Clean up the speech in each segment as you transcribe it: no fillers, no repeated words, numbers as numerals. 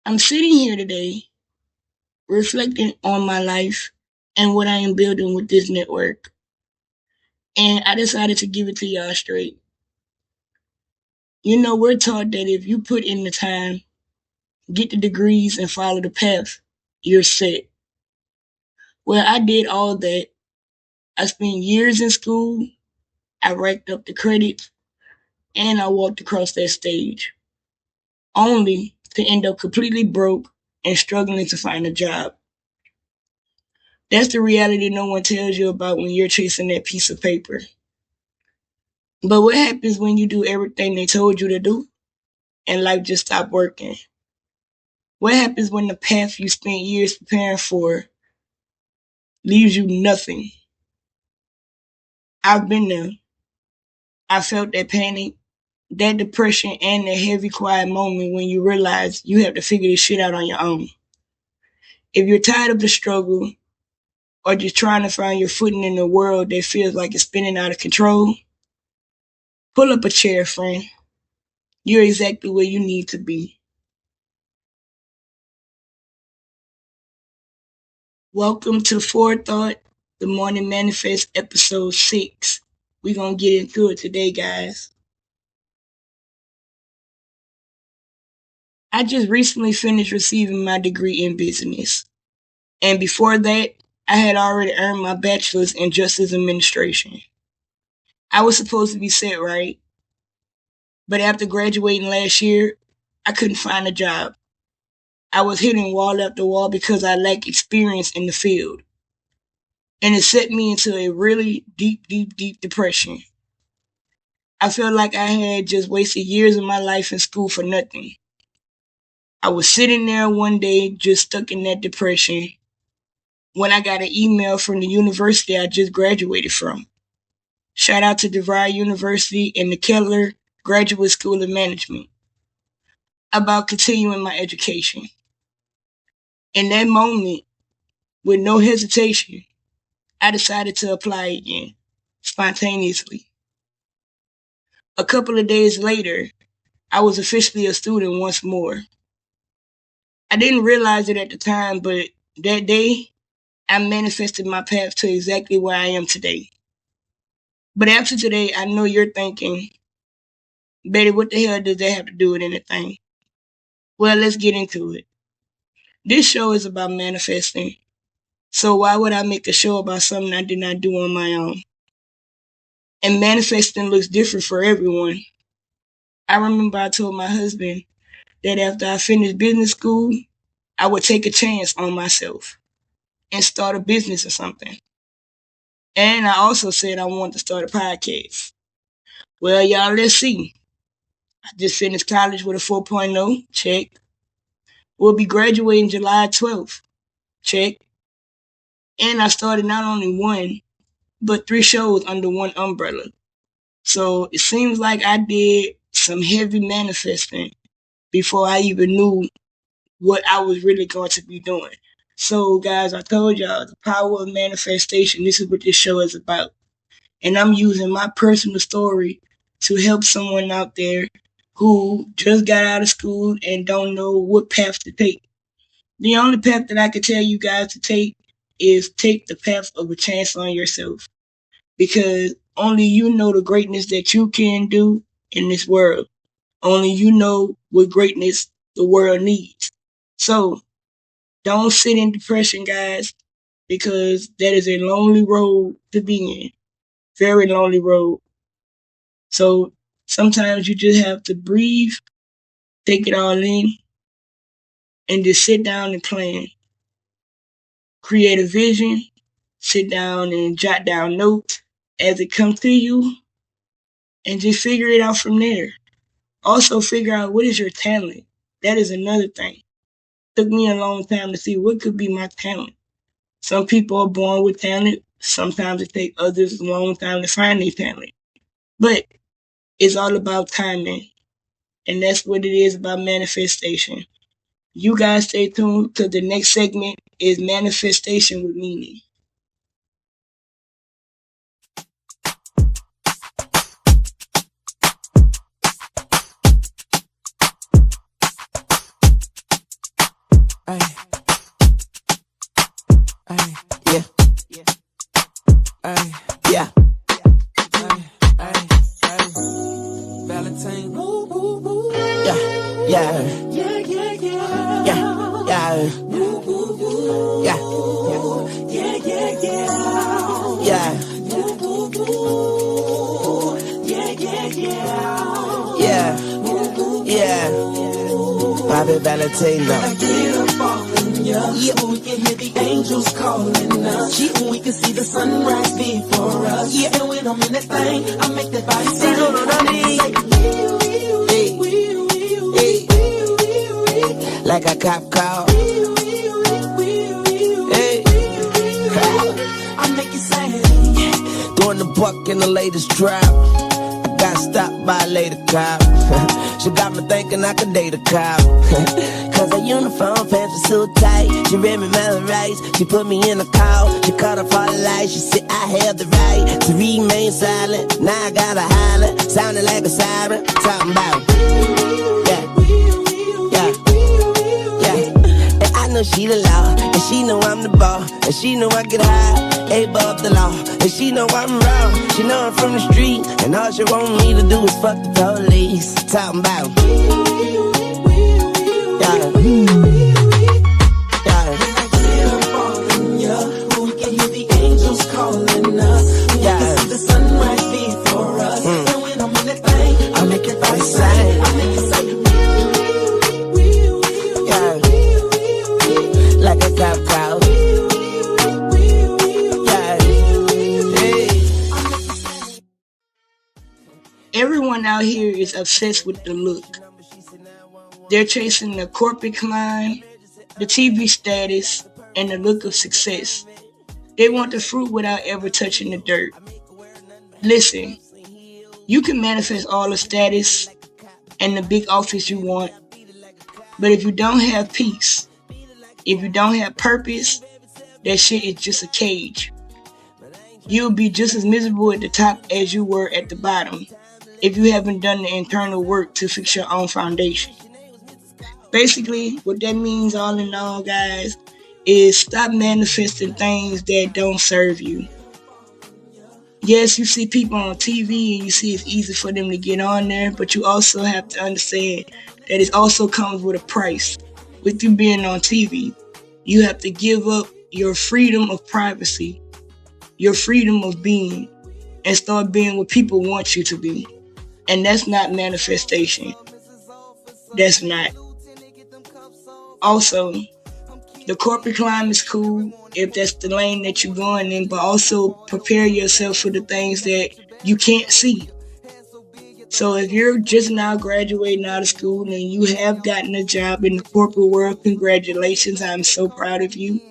I'm sitting here today reflecting on my life and what I am building with this network. And I decided to give it to y'all straight. We're taught that if you put in the time, get the degrees, and follow the path, you're set. Well, I did all that. I spent years in school, I racked up the credits, and I walked across that stage, only to end up completely broke and struggling to find a job. That's the reality no one tells you about when you're chasing that piece of paper. But what happens when you do everything they told you to do and life just stopped working? What happens when the path you spent years preparing for leaves you nothing? I've been there. I felt that panic, that depression, and that heavy, quiet moment when you realize you have to figure this shit out on your own. If you're tired of the struggle or just trying to find your footing in a world that feels like it's spinning out of control, pull up a chair, friend. You're exactly where you need to be. Welcome to Forethought, the Morning Manifest, episode 6. We're going to get into it today, guys. I just recently finished receiving my degree in business. And before that, I had already earned my bachelor's in justice administration. I was supposed to be set right, but after graduating last year, I couldn't find a job. I was hitting wall after wall because I lacked experience in the field. And it set me into a really deep, deep, deep depression. I felt like I had just wasted years of my life in school for nothing. I was sitting there one day just stuck in that depression when I got an email from the university I just graduated from. Shout out to DeVry University and the Kettler Graduate School of Management about continuing my education. In that moment, with no hesitation, I decided to apply again, spontaneously. A couple of days later, I was officially a student once more. I didn't realize it at the time, but that day, I manifested my path to exactly where I am today. But after today, I know you're thinking, Betty, what the hell does that have to do with anything? Well, let's get into it. This show is about manifesting. So why would I make a show about something I did not do on my own? And manifesting looks different for everyone. I remember I told my husband that after I finished business school, I would take a chance on myself and start a business or something. And I also said I wanted to start a podcast. Well, y'all, let's see. I just finished college with a 4.0, check. We'll be graduating July 12th, check. And I started not only one, but 3 shows under one umbrella. So it seems like I did some heavy manifesting before I even knew what I was really going to be doing. So, guys, I told y'all the power of manifestation. This is what this show is about. And I'm using my personal story to help someone out there who just got out of school and don't know what path to take. The only path that I can tell you guys to take is take the path of a chance on yourself. Because only you know the greatness that you can do in this world. Only you know what greatness the world needs. So don't sit in depression, guys, because that is a lonely road to be in. Very lonely road. So sometimes you just have to breathe, take it all in, and just sit down and plan. Create a vision, sit down and jot down notes as it comes to you, and just figure it out from there. Also figure out what is your talent. That is another thing. It took me a long time to see what could be my talent. Some people are born with talent. Sometimes it takes others a long time to find their talent. But it's all about timing. And that's what it is about manifestation. You guys stay tuned because the next segment is manifestation with meaning. Yeah, yeah, yeah, yeah, yeah, yeah, yeah, yeah, yeah, yeah, yeah. Yeah, yeah, Bobby Valentino. I get up all in ya, yeah. We can hear the angels calling us, yeah. We can see the sunrise before us, yeah. And when I'm in that thing, I make that body sing. You know what I mean? Hey, like a cop call. Hey, I make it sing. Throwing the buck in the latest drop. Got stopped by a lady cop. She got me thinking I could date a cop. Cause her uniform pants were so tight. She read me my rights. She put me in a call. She cut off all the lights. She said I have the right to remain silent. Now I gotta holler, sounding like a siren. Talking about, yeah, yeah, yeah. And I know she the law, and she know I'm the ball, and she know I get high above the law, and she know I'm wrong. She know I'm from the street, and all she want me to do is fuck the police. Talking about, yeah, yeah. We can hear the angels calling us. We can see the sunrise before us. And when I'm in that thing, I make it body sing. I make it say, yeah, like a cop crowd. Everyone out here is obsessed with the look. They're chasing the corporate climb, the TV status, and the look of success. They want the fruit without ever touching the dirt. Listen, you can manifest all the status and the big office you want, but if you don't have peace, if you don't have purpose, that shit is just a cage. You'll be just as miserable at the top as you were at the bottom if you haven't done the internal work to fix your own foundation. Basically, what that means all in all, guys, is stop manifesting things that don't serve you. Yes, you see people on TV and you see it's easy for them to get on there, but you also have to understand that it also comes with a price. With you being on TV, you have to give up your freedom of privacy, your freedom of being, and start being what people want you to be. And that's not manifestation. That's not. Also, the corporate climb is cool if that's the lane that you're going in, but also prepare yourself for the things that you can't see. So if you're just now graduating out of school and you have gotten a job in the corporate world, congratulations. I'm so proud of you.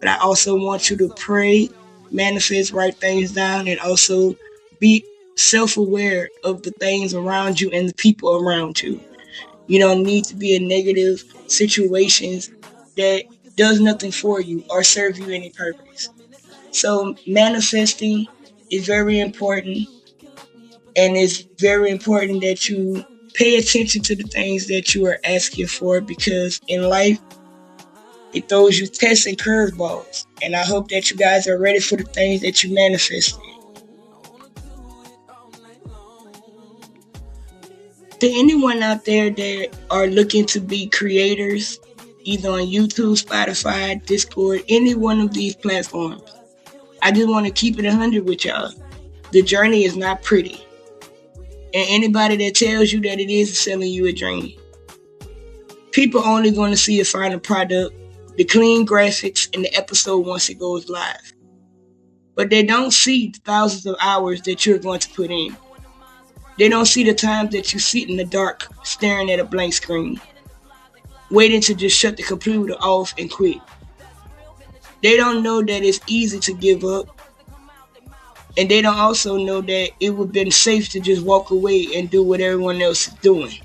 But I also want you to pray, manifest, write things down, and also be self-aware of the things around you and the people around you. You don't need to be in negative situations that does nothing for you or serve you any purpose. So manifesting is very important, and it's very important that you pay attention to the things that you are asking for, because in life it throws you tests and curveballs. And I hope that you guys are ready for the things that you manifested. To anyone out there that are looking to be creators, either on YouTube, Spotify, Discord, any one of these platforms, I just want to keep it 100 with y'all. The journey is not pretty. And anybody that tells you that it is selling you a dream. People only going to see the final product, the clean graphics, and the episode once it goes live. But they don't see the thousands of hours that you're going to put in. They don't see the times that you sit in the dark staring at a blank screen, waiting to just shut the computer off and quit. They don't know that it's easy to give up. And they don't also know that it would have been safe to just walk away and do what everyone else is doing.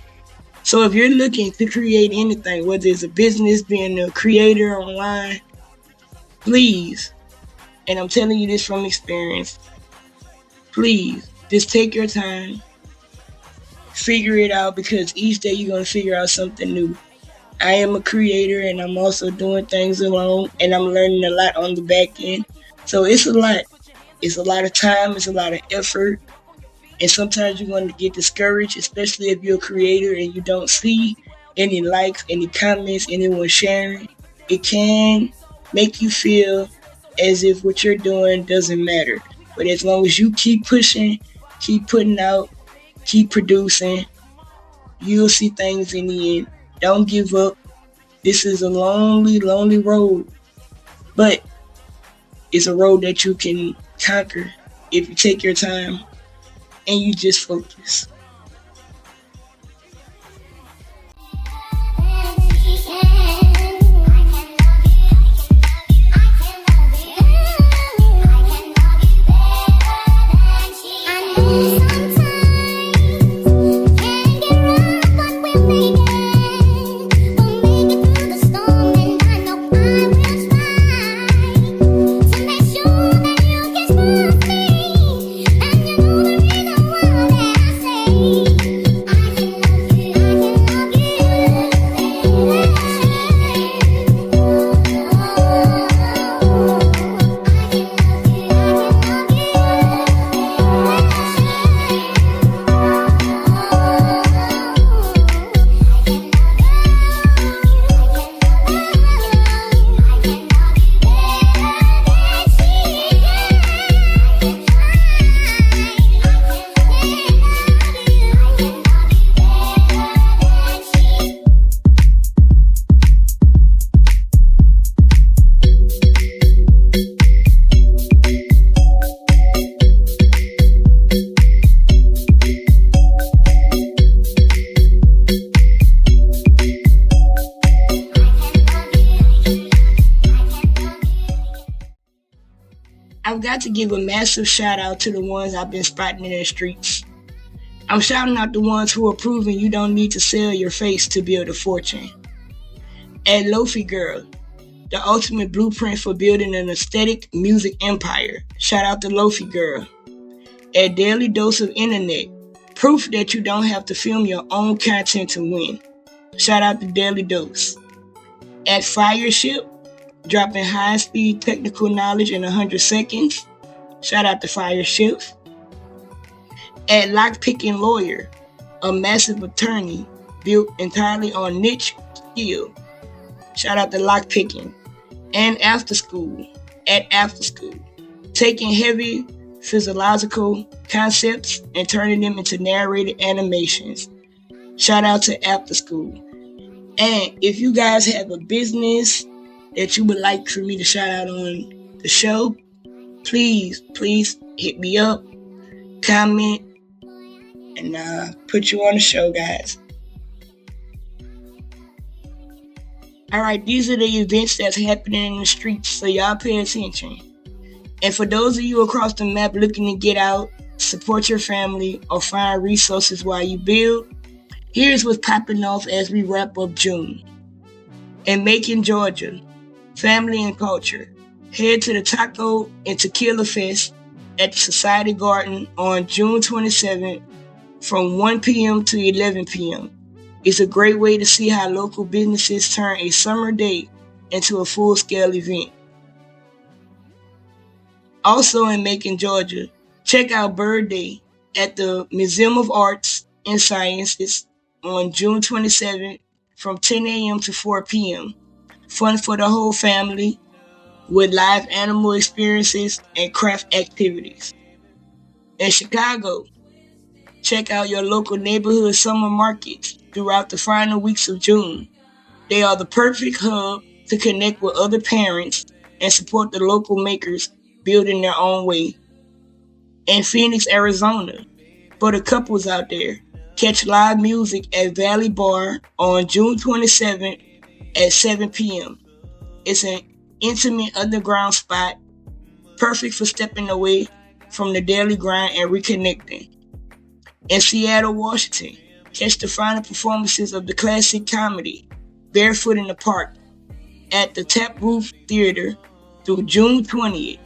So if you're looking to create anything, whether it's a business, being a creator online, please, and I'm telling you this from experience, please just take your time, figure it out, because each day you're going to figure out something new. I am a creator and I'm also doing things alone, and I'm learning a lot on the back end. So it's a lot. It's a lot of time, it's a lot of effort, and sometimes you're going to get discouraged, especially if you're a creator and you don't see any likes, any comments, anyone sharing, it can make you feel as if what you're doing doesn't matter. But as long as you keep pushing, keep putting out, keep producing, you'll see things in the end. Don't give up. This is a lonely, lonely road, but it's a road that you can conquer if you take your time and you just focus. I've got to give a massive shout out to the ones I've been spotting in the streets. I'm shouting out the ones who are proving you don't need to sell your face to build a fortune. At Lofi Girl, the ultimate blueprint for building an aesthetic music empire. Shout out to Lofi Girl. At Daily Dose of Internet, proof that you don't have to film your own content to win. Shout out to Daily Dose. At Fireship, dropping high-speed technical knowledge in 100 seconds. Shout out to Fireship. At Lockpicking Lawyer, a massive attorney built entirely on niche skill. Shout out to Lockpicking. And After School, at After School, taking heavy physiological concepts and turning them into narrated animations. Shout out to After School. And if you guys have a business that you would like for me to shout out on the show, please hit me up, comment, and put you on the show, guys. Alright, these are the events that's happening in the streets, so y'all pay attention. And for those of you across the map looking to get out, support your family, or find resources while you build, here's what's popping off as we wrap up June. In Macon, Georgia, family and culture. Head to the Taco and Tequila Fest at the Society Garden on June 27th from 1 p.m. to 11 p.m. It's a great way to see how local businesses turn a summer day into a full-scale event. Also in Macon, Georgia, check out Bird Day at the Museum of Arts and Sciences on June 27th from 10 a.m. to 4 p.m. Fun for the whole family with live animal experiences and craft activities. In Chicago, check out your local neighborhood summer markets throughout the final weeks of June. They are the perfect hub to connect with other parents and support the local makers building their own way. In Phoenix, Arizona, for the couples out there, catch live music at Valley Bar on June 27th at 7 p.m. It's an intimate underground spot, perfect for stepping away from the daily grind and reconnecting. In Seattle, Washington, catch the final performances of the classic comedy Barefoot in the Park at the Tap Roof Theater through June 20th.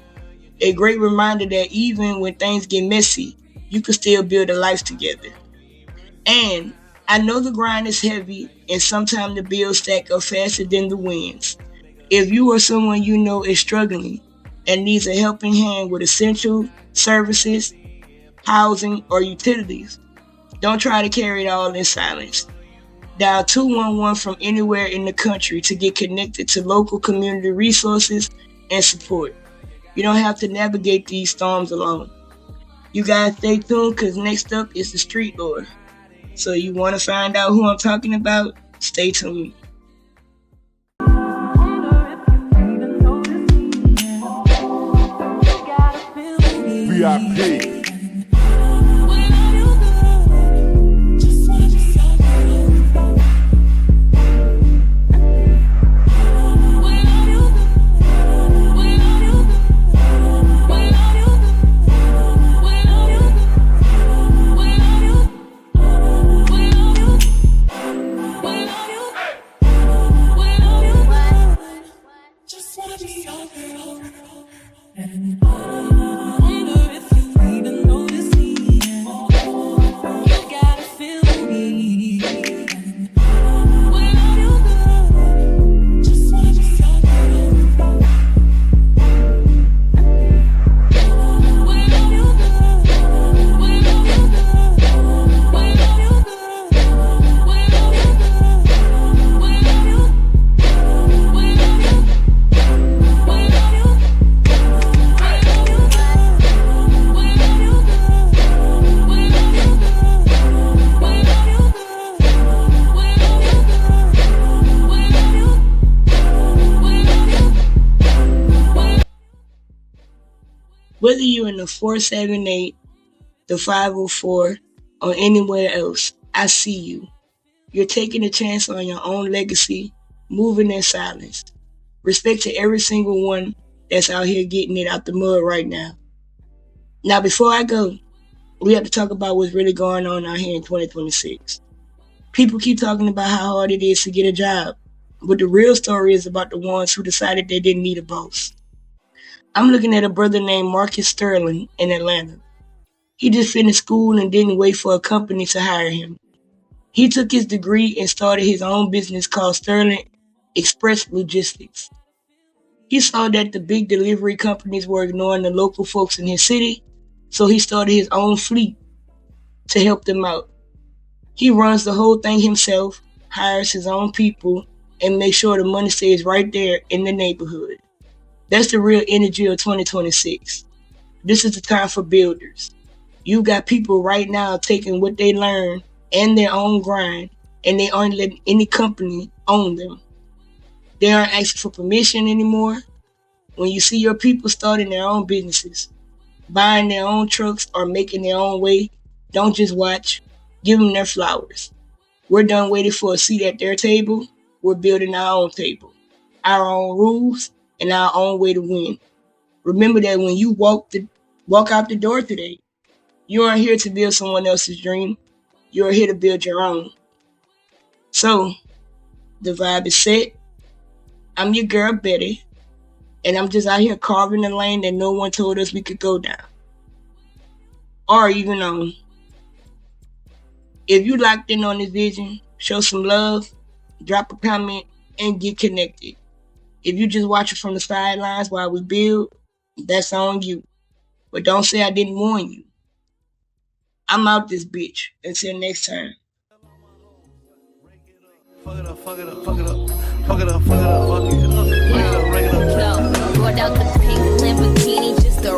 A great reminder that even when things get messy, you can still build a life together. And I know the grind is heavy and sometimes the bills stack up faster than the wins. If you or someone you know is struggling and needs a helping hand with essential services, housing, or utilities, don't try to carry it all in silence. Dial 211 from anywhere in the country to get connected to local community resources and support. You don't have to navigate these storms alone. You guys stay tuned because next up is the Street Lord. So you want to find out who I'm talking about? Stay tuned. VIP. Whether you're in the 478, the 504, or anywhere else, I see you. You're taking a chance on your own legacy, moving in silence. Respect to every single one that's out here getting it out the mud right now. Now, before I go, we have to talk about what's really going on out here in 2026. People keep talking about how hard it is to get a job, but the real story is about the ones who decided they didn't need a boss. I'm looking at a brother named Marcus Sterling in Atlanta. He just finished school and didn't wait for a company to hire him. He took his degree and started his own business called Sterling Express Logistics. He saw that the big delivery companies were ignoring the local folks in his city, so he started his own fleet to help them out. He runs the whole thing himself, hires his own people, and makes sure the money stays right there in the neighborhood. That's the real energy of 2026. This is the time for builders. You got people right now taking what they learn and their own grind, and they aren't letting any company own them. They aren't asking for permission anymore. When you see your people starting their own businesses, buying their own trucks or making their own way, don't just watch. Give them their flowers. We're done waiting for a seat at their table. We're building our own table, our own rules, and our own way to win. Remember that when you walk out the door today, you aren't here to build someone else's dream. You're here to build your own. So, the vibe is set. I'm your girl, Betty, and I'm just out here carving the lane that no one told us we could go down. Or even on. If you locked in on this vision, show some love, drop a comment, and get connected. If you just watch it from the sidelines while we build, that's on you. But don't say I didn't warn you. I'm out this bitch. Until next time. Fuck it up, fuck it up, fuck it up, fuck it up, fuck it up, fuck it up, break it up, break it up. Brought out the pink Lamborghini just to